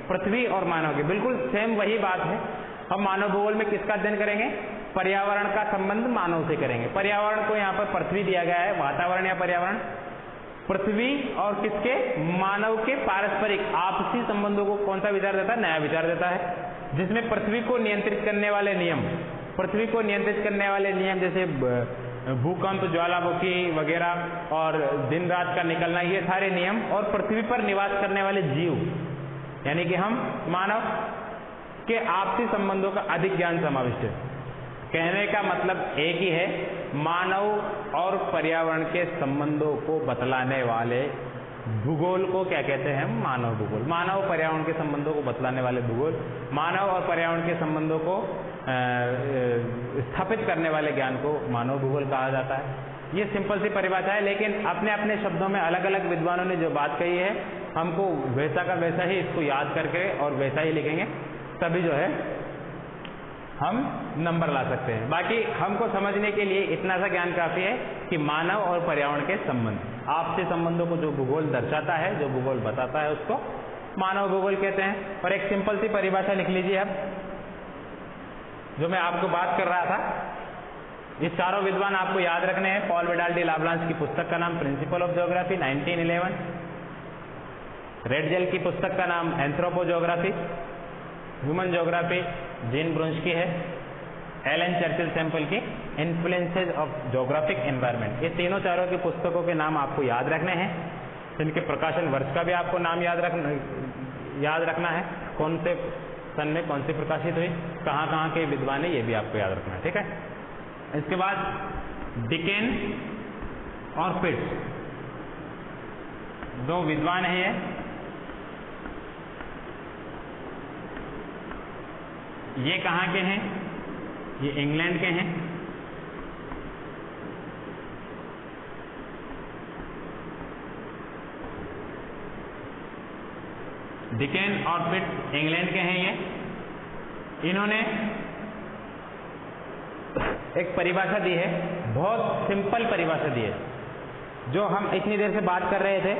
Speaker 1: पृथ्वी और मानव के, बिल्कुल सेम वही बात है। हम मानव भूगोल में किसका अध्ययन करेंगे? पर्यावरण का संबंध मानव से करेंगे। पर्यावरण को यहाँ पर पृथ्वी दिया गया है, वातावरण या पर्यावरण, पृथ्वी और किसके? मानव के पारस्परिक आपसी संबंधों को कौन सा विचार देता है? नया विचार देता है, जिसमें पृथ्वी को नियंत्रित करने वाले नियम, पृथ्वी को नियंत्रित करने वाले नियम जैसे भूकंप, ज्वालामुखी वगैरह और दिन रात का निकलना, ये सारे नियम, और पृथ्वी पर निवास करने वाले जीव यानी कि हम मानव, के आपसी संबंधों का अधिक ज्ञान समाविष्ट है। कहने का मतलब एक ही है, मानव और पर्यावरण के संबंधों को बतलाने वाले भूगोल को क्या कहते हैं? मानव भूगोल। मानव पर्यावरण के संबंधों को बतलाने वाले भूगोल, मानव और पर्यावरण के संबंधों को स्थापित करने वाले ज्ञान को मानव भूगोल कहा जाता है। ये सिंपल सी परिभाषा है, लेकिन अपने अपने शब्दों में अलग अलग विद्वानों ने जो बात कही है, हमको वैसा का वैसा ही इसको याद करके और वैसा ही लिखेंगे, तभी जो है हम नंबर ला सकते हैं। बाकी हमको समझने के लिए इतना सा ज्ञान काफी है कि मानव और पर्यावरण के संबंध, आपसी संबंधों को जो भूगोल दर्शाता है, जो भूगोल बताता है, उसको मानव भूगोल कहते हैं। और एक सिंपल सी परिभाषा लिख लीजिए अब, जो मैं आपको बात कर रहा था। ये चारों विद्वान आपको याद रखने हैं। पॉल विडाल डी लाब्लांश की पुस्तक का नाम प्रिंसिपल ऑफ ज्योग्राफी 1911, रेडजेल की पुस्तक का नाम anthropogeography, human geography Jean Brunhes की है, एलन चर्चिल सैंपल की इन्फ्लुएंसेज ऑफ ज्योग्राफिक एनवायरनमेंट। ये तीनों चारों की पुस्तकों के नाम आपको याद रखने हैं। इनके प्रकाशन वर्ष का भी आपको नाम याद रखना है, कौन से सन में कौन सी प्रकाशित हुई, कहाँ कहाँ के विद्वान है, ये भी आपको याद रखना है। ठीक है। इसके बाद डिकेन और पिट्स, दो विद्वान हैं ये कहाँ के हैं? ये इंग्लैंड के हैं। डिकेन और पिट्स इंग्लैंड के हैं। ये इन्होंने एक परिभाषा दी है, बहुत सिंपल परिभाषा दी है, जो हम इतनी देर से बात कर रहे थे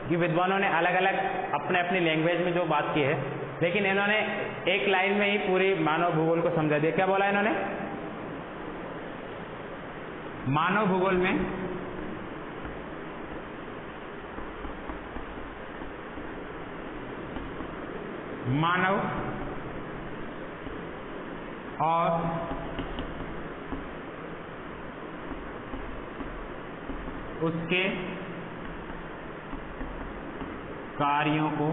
Speaker 1: कि विद्वानों ने अलग अलग अपने अपनी लैंग्वेज में जो बात की है, लेकिन इन्होंने एक लाइन में ही पूरी मानव भूगोल को समझा दिया। क्या बोला इन्होंने? मानव भूगोल में मानव और उसके कार्यों को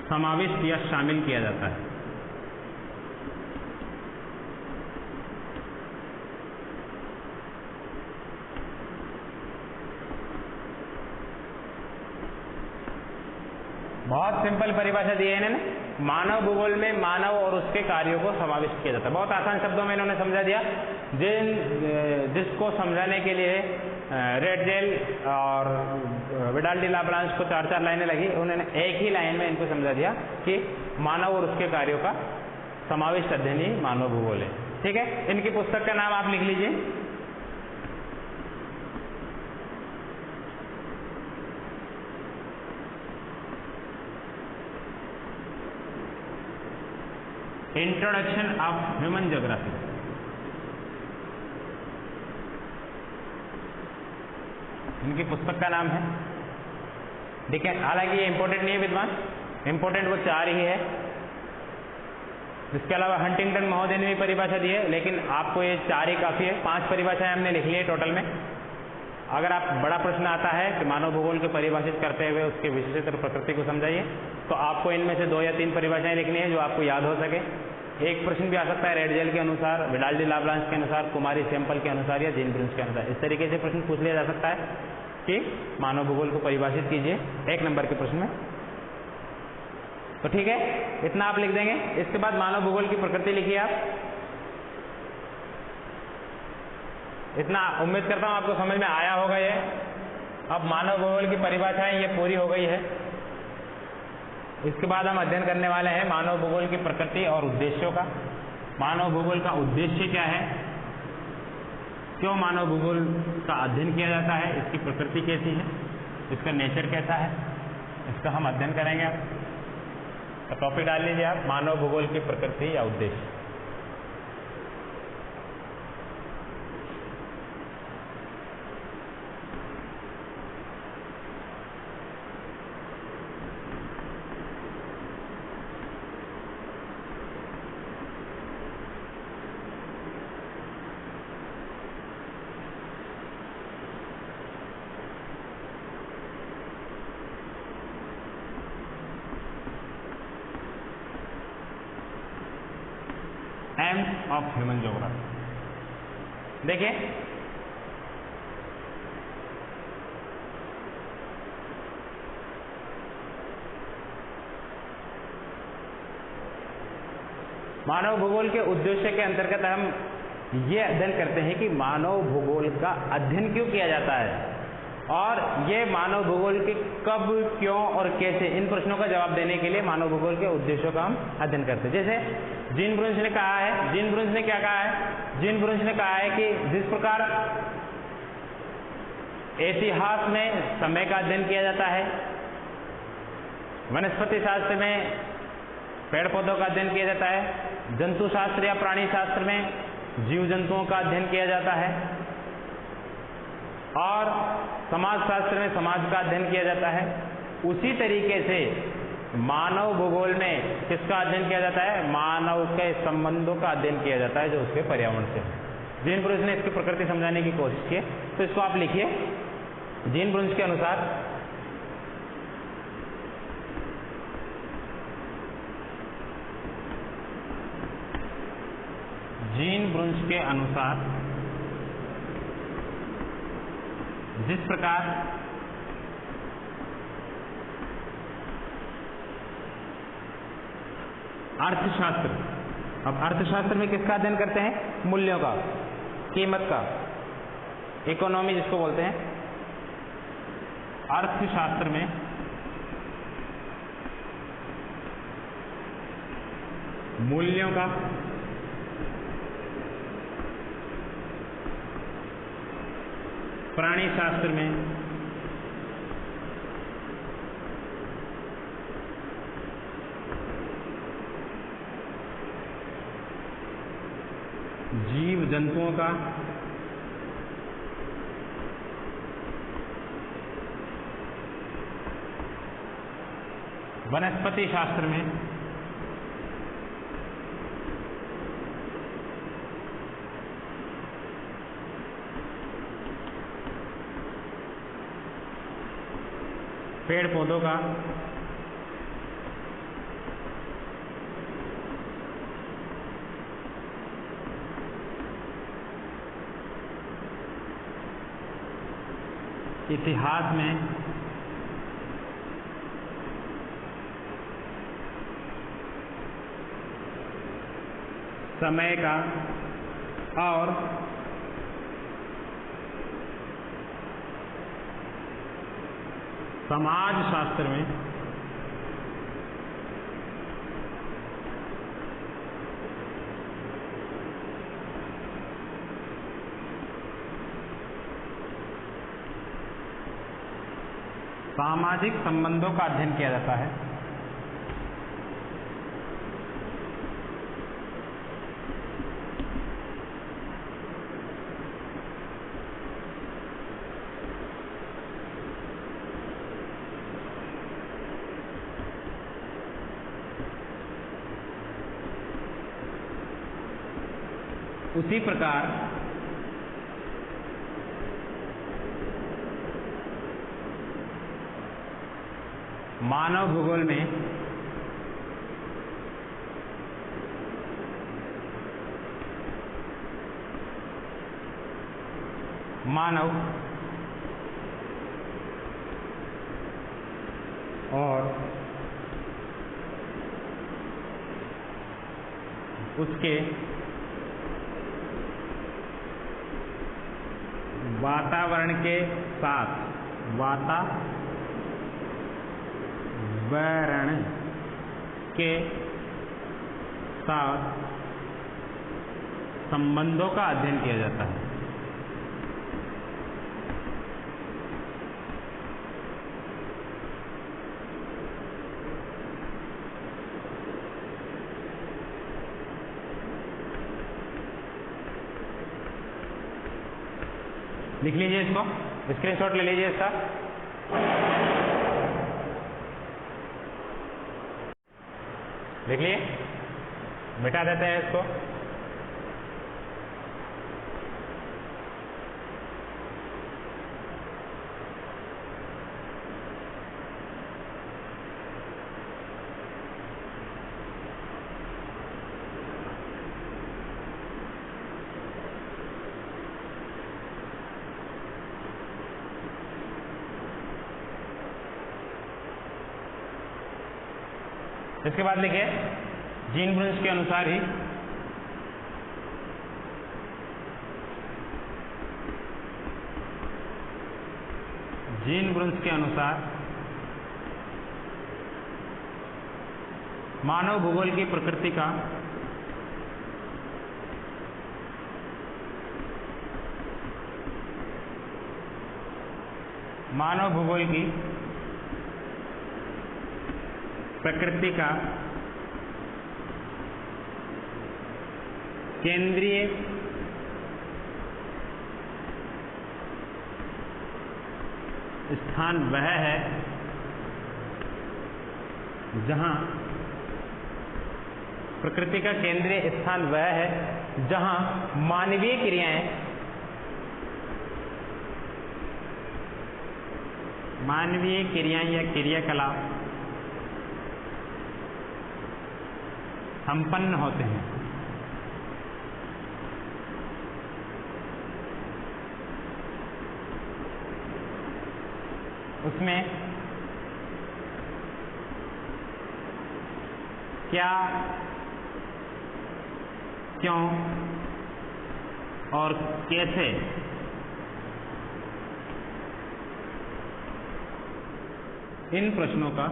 Speaker 1: समाविष्ट या शामिल किया जाता है। बहुत सिंपल परिभाषा दी है इन्होंने। मानव भूगोल में मानव और उसके कार्यों को समाविष्ट किया जाता है। बहुत आसान शब्दों में इन्होंने समझा दिया, जिसको समझाने के लिए रेडजेल और विडाल डी लाब्लांश को 4-4 लाइनें लगी, उन्होंने एक ही लाइन में इनको समझा दिया कि मानव और उसके कार्यों का समाविष्ट अध्ययन ही मानव भूगोल है। ठीक है। इनकी पुस्तक का नाम आप लिख लीजिए, इंट्रोडक्शन ऑफ ह्यूमन ज्योग्राफी। इनकी पुस्तक का नाम है। ठीक है। हालांकि ये इंपॉर्टेंट नहीं है विद्वान, इंपॉर्टेंट वो 4 ही है। इसके अलावा हंटिंगटन महोदय ने भी परिभाषा दी है, लेकिन आपको ये 4 ही काफी है। 5 परिभाषाएं हमने लिख ली है टोटल में। अगर आप बड़ा प्रश्न आता है कि मानव भूगोल को परिभाषित करते हुए उसके विशेषता और प्रकृति को समझाइए, तो आपको इनमें से 2 या 3 परिभाषाएं लिखनी है जो आपको याद हो सके। एक प्रश्न भी आ सकता है रेडजेल के अनुसार, विडाल डी लाब्लांश के अनुसार, कुमारी सैंपल के अनुसार या जीन ब्रुंच के अनुसार। इस तरीके से प्रश्न पूछ लिया जा सकता है कि मानव भूगोल को परिभाषित कीजिए 1 नंबर के प्रश्न में। तो ठीक है, इतना आप लिख देंगे। इसके बाद मानव भूगोल की प्रकृति लिखिए आप। इतना उम्मीद करता हूं आपको समझ में आया होगा। ये अब मानव भूगोल की परिभाषाएं ये पूरी हो गई है। इसके बाद हम अध्ययन करने वाले हैं मानव भूगोल की प्रकृति और उद्देश्यों का। मानव भूगोल का उद्देश्य क्या है, क्यों मानव भूगोल का अध्ययन किया जाता है, इसकी प्रकृति कैसी है, इसका नेचर कैसा है, इसका हम अध्ययन करेंगे। तो टॉपिक डाल लीजिए आप, मानव भूगोल की प्रकृति या उद्देश्य। AIIMS of human geography. देखिए मानव भूगोल के उद्देश्य के अंतर्गत हम ये अध्ययन करते हैं कि मानव भूगोल का अध्ययन क्यों किया जाता है और ये मानव भूगोल के कब, क्यों और कैसे, इन प्रश्नों का जवाब देने के लिए मानव भूगोल के उद्देश्यों का हम अध्ययन करते हैं। जैसे जीन ब्रुंस ने कहा है, जीन ब्रुंस ने क्या कहा है, जीन ब्रुंस ने कहा है कि जिस प्रकार इतिहास में समय का अध्ययन किया जाता है, वनस्पति शास्त्र में पेड़ पौधों का अध्ययन किया जाता है, जंतु शास्त्र या प्राणी शास्त्र में जीव जंतुओं का अध्ययन किया जाता है और समाज शास्त्र में समाज का अध्ययन किया जाता है, उसी तरीके से मानव भूगोल में किसका अध्ययन किया जाता है, मानव के संबंधों का अध्ययन किया जाता है जो उसके पर्यावरण से है। जीन ब्रुंस ने इसकी प्रकृति समझाने की कोशिश की, तो इसको आप लिखिए। जीन ब्रुंस के अनुसार जीन ब्रुंस के अनुसार जिस प्रकार अर्थशास्त्र, अब अर्थशास्त्र में किसका अध्ययन करते हैं, मूल्यों का, कीमत का, इकोनॉमी जिसको बोलते हैं, अर्थशास्त्र में मूल्यों का प्राणी शास्त्र में जीव जंतुओं का वनस्पति शास्त्र में पेड़ पौधों का इतिहास में समय का और समाज शास्त्र में सामाजिक संबंधों का अध्ययन किया जाता है। उसी प्रकार मानव भूगोल में मानव और उसके वातावरण के साथ संबंधों का अध्ययन किया जाता है। लिख लीजिए इसको, स्क्रीनशॉट ले लीजिए इसका। देख लिए, मिटा देते हैं इसको। इसके बाद लिखिए जीन ब्रुंस के अनुसार ही जीन ब्रुंस के अनुसार मानव भूगोल की प्रकृति का मानव भूगोल की प्रकृति का केंद्रीय स्थान वह है जहां प्रकृति का केंद्रीय स्थान वह है जहां मानवीय क्रियाएं या क्रियाकलाप संपन्न होते हैं। उसमें क्या, क्यों और कैसे इन प्रश्नों का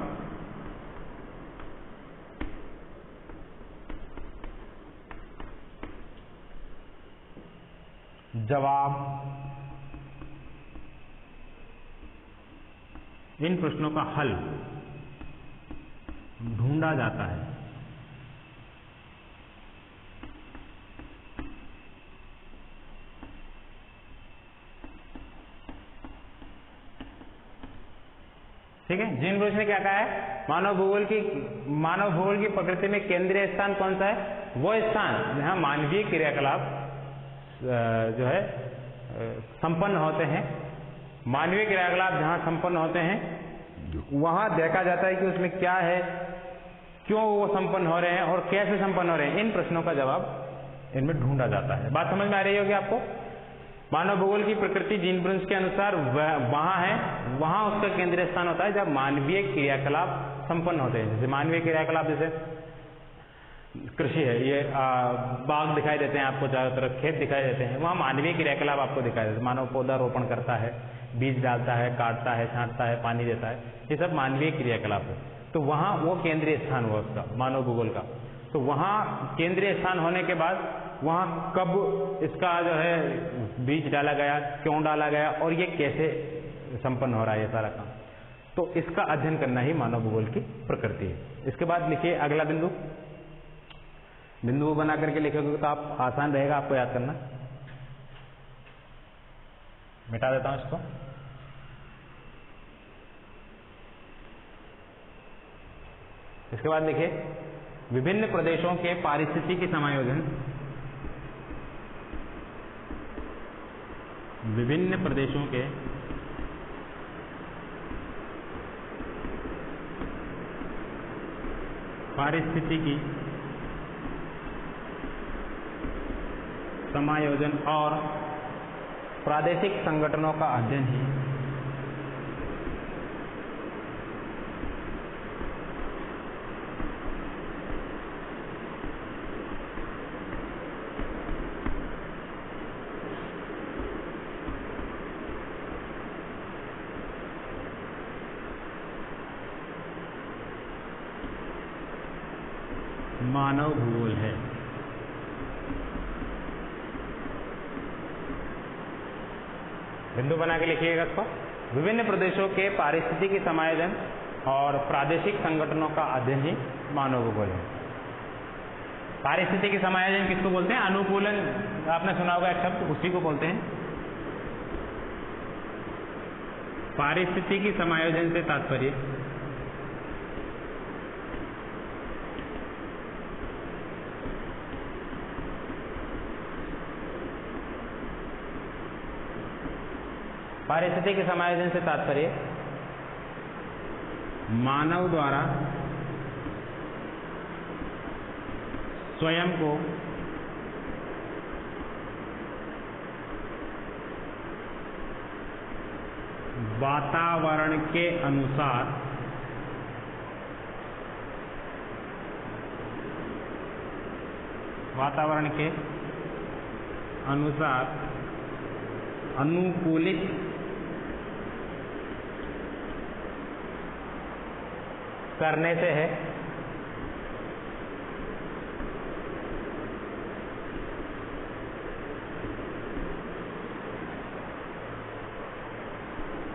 Speaker 1: जवाब, इन प्रश्नों का हल ढूंढा जाता है। ठीक है, जीन ब्रुंस ने क्या कहा है, मानव भूगोल की प्रकृति में केंद्रीय स्थान कौन सा है, वो स्थान जहां मानवीय क्रियाकलाप जो है संपन्न होते हैं। मानवीय क्रियाकलाप जहां संपन्न होते हैं वहां देखा जाता है कि उसमें क्या है, क्यों वो संपन्न हो रहे हैं और कैसे संपन्न हो रहे हैं। इन प्रश्नों का जवाब इनमें ढूंढा जाता है। बात समझ में आ रही होगी आपको। मानव भूगोल की प्रकृति जीन ब्रुंस के अनुसार वहां है, वहां उसका केंद्रीय स्थान होता है जब मानवीय क्रियाकलाप संपन्न होते हैं। जैसे मानवीय क्रियाकलाप, जैसे कृषि है, ये बाग दिखाई देते हैं आपको, चारों तरफ खेत दिखाई देते हैं, वहां मानवीय क्रियाकलाप आपको दिखाई देते हैं। मानव पौधा रोपण करता है, बीज डालता है, काटता है, छांटता है, पानी देता है, ये सब मानवीय क्रियाकलाप है। तो वहां वो केंद्रीय स्थान हुआ उसका, मानव भूगोल का। तो वहां केंद्रीय स्थान होने के बाद वहां कब इसका जो है बीज डाला गया, क्यों डाला गया और ये कैसे संपन्न हो रहा है ये सारा काम, तो इसका अध्ययन करना ही मानव भूगोल की प्रकृति है। इसके बाद लिखिए अगला बिंदु बना करके लिखोगे तो आप आसान रहेगा आपको याद करना। मिटा देता हूं इसको। इसके बाद लिखिए विभिन्न प्रदेशों के पारिस्थितिकी समायोजन, विभिन्न प्रदेशों के पारिस्थितिकी समायोजन और प्रादेशिक संगठनों का अध्ययन ही मानव भूगोल है। बिंदु बना के लिखिएगा इसको। विभिन्न प्रदेशों के पारिस्थितिकी समायोजन और प्रादेशिक संगठनों का अध्ययन ही मानव भूगोल है। पारिस्थितिकी समायोजन किसको बोलते हैं? अनुकूलन, आपने सुना होगा एक शब्द, उसी को बोलते हैं। पारिस्थितिकी समायोजन से तात्पर्य पारिस्थितिकी समायोजन से तात्पर्य मानव द्वारा स्वयं को वातावरण के अनुसार वातावरण के अनुसार अनुकूलित करने से है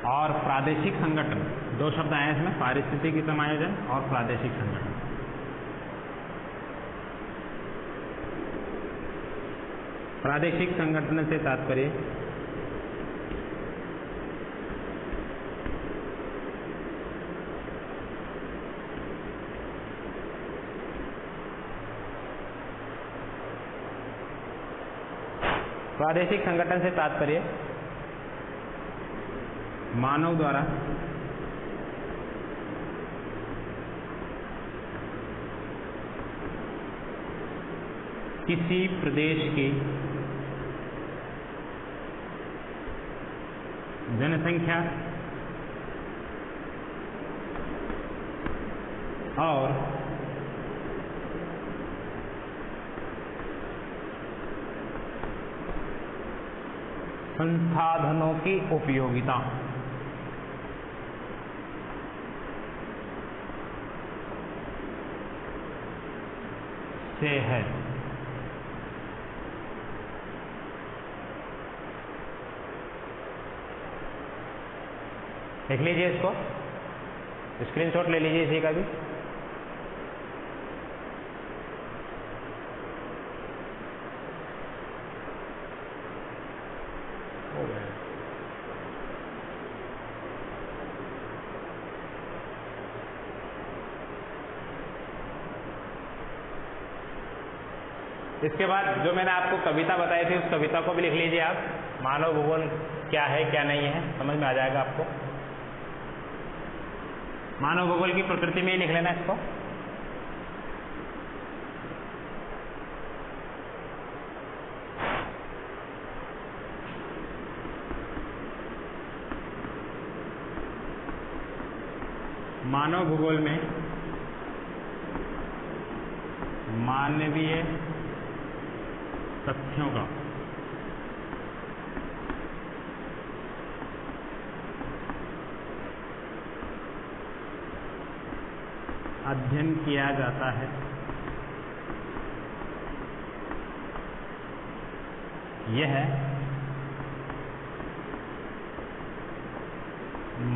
Speaker 1: और प्रादेशिक संगठन, दो शब्द आए इसमें, पारिस्थितिकी समायोजन और प्रादेशिक संगठन। प्रादेशिक संगठन से तात्पर्य मानव द्वारा किसी प्रदेश की जनसंख्या और संसाधनों की उपयोगिता से है। देख लीजिए इसको, स्क्रीनशॉट ले लीजिए इसी का भी। इसके बाद जो मैंने आपको कविता बताई थी, उस कविता को भी लिख लीजिए आप। मानव भूगोल क्या है क्या नहीं है समझ में आ जाएगा आपको। मानव भूगोल की प्रकृति में ही लिख लेना इसको। मानव भूगोल में मानवीय तथ्यों का अध्ययन किया जाता है। यह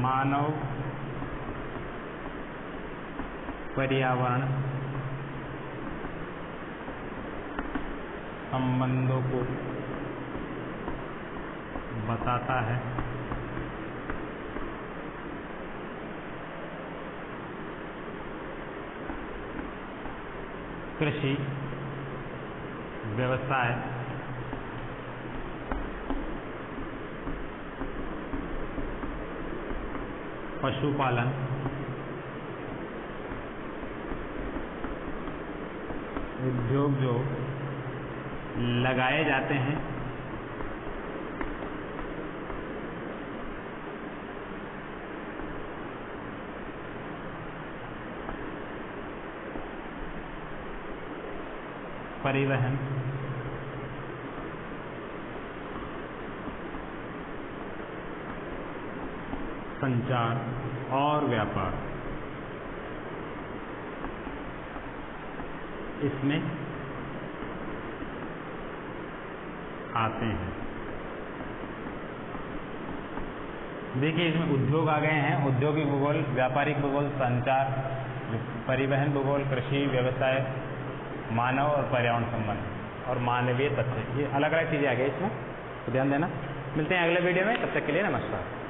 Speaker 1: मानव पर्यावरण संबंधों को बताता है। कृषि, व्यवसाय, पशुपालन, उद्योग जो लगाए जाते हैं परिवहन, संचार और व्यापार इसमें आते हैं। देखिए इसमें उद्योग आ गए हैं, औद्योगिक भूगोल, व्यापारिक भूगोल, संचार, परिवहन भूगोल, कृषि, व्यवसाय, मानव और पर्यावरण संबंध और मानवीय तथ्य, ये अलग अलग चीजें आ गई इसमें, तो ध्यान देना। मिलते हैं अगले वीडियो में, तब तक के लिए नमस्कार।